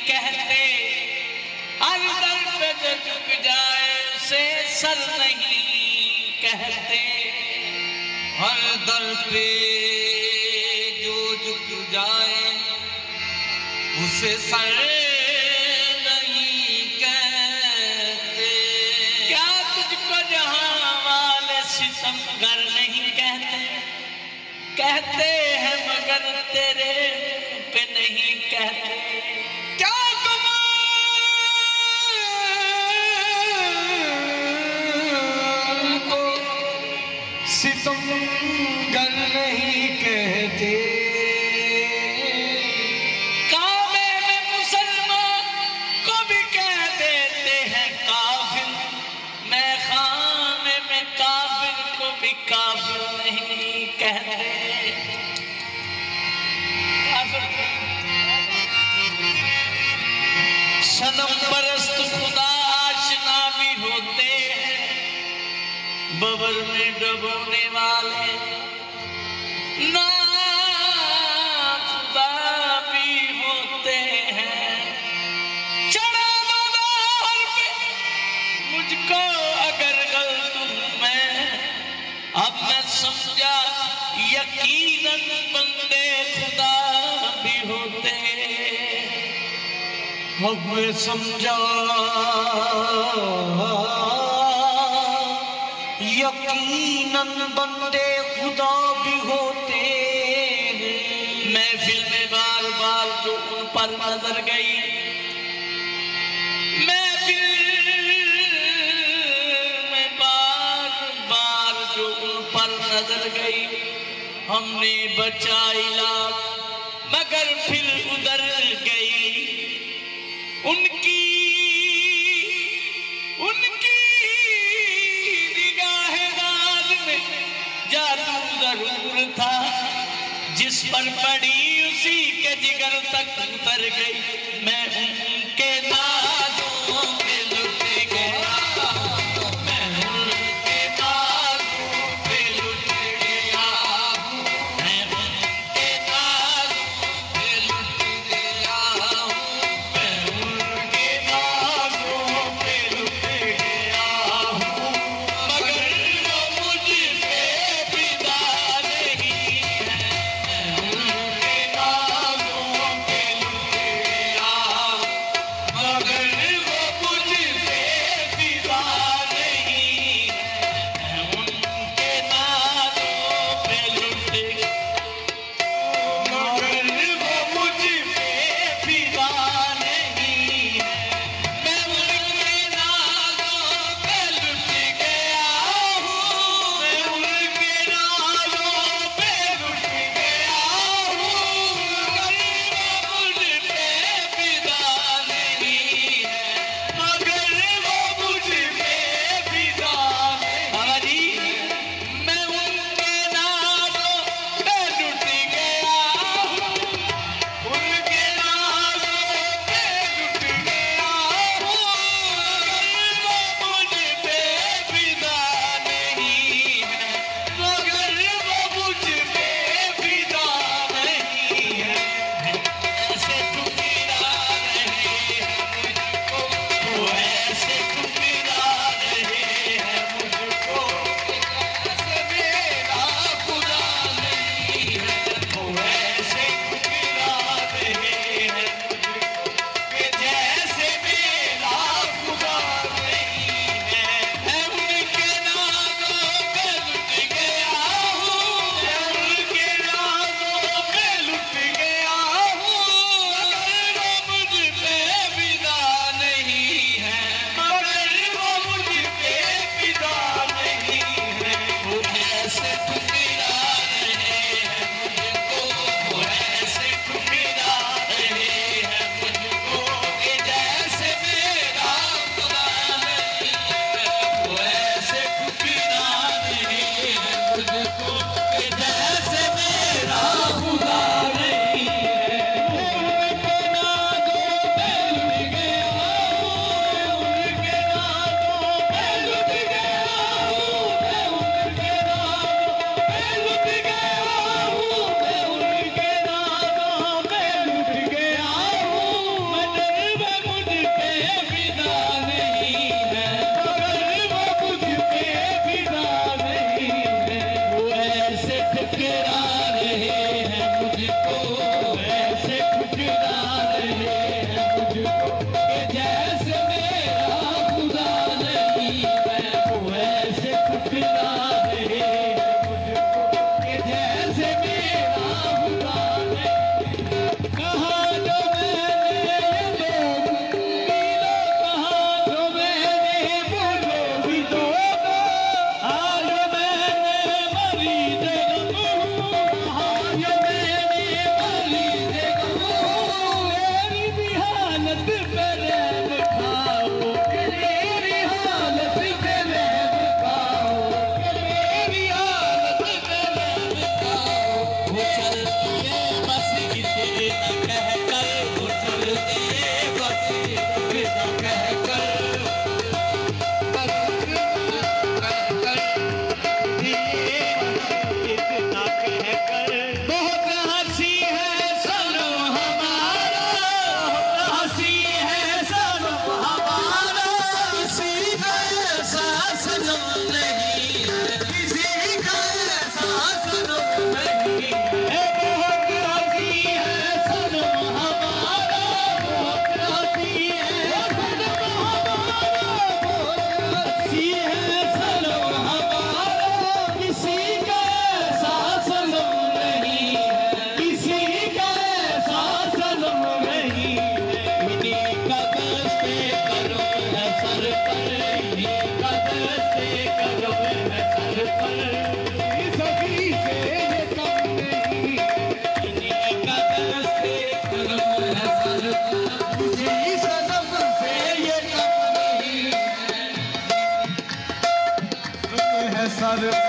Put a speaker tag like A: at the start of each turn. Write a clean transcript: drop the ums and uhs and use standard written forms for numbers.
A: कहते, हर दर पे जो झुक जाए उसे सर नहीं कहते।
B: हर दर पे जो झुक जाए उसे सर नहीं कहते।
A: क्या तुझको जहां वाले सितमगर नहीं कहते? कहते हैं मगर तेरे पे नहीं कहते।
B: क्या तुमको सितमगर नहीं कहते?
A: काबे में मुसलमान को भी कह देते हैं काफिर, मैं खाने में काफिर को भी काफिर नहीं कहते। सनम परस्त खुदा आशना भी होते हैं, बबर में डबोने वाले ना खुदा भी होते हैं। चढ़ा दो दौर पे मुझको अगर गलत हूं मैं, अब मैं समझा यकीनन बंदे खुदा भी होते हैं।
B: अब मैं समझा यकीनन बंदे खुदा भी होते हैं।
A: महफिल में बार बार जो उन पर नजर गई, महफिल में बार बार जो उन पर नजर गई, हमने बचाई लाख मगर फिर उधर गई। उनकी निगाह-ए-नाज़ में जादू जरूर था, जिस पर पड़ी उसी के जिगर तक उतर गई। मैं उनके नाज़ों पे लुट गया, मैं उनके नाज़ों पे लुट गया, मैं उनके नाज़ों पे लुट गया हूँ, मैं उनके नाज़ों पे लुट गया हूँ। मगर वो मुझ पे फिदा नहीं है, मैं उनके नाज़ों पे लुट गया हूँ,
B: सर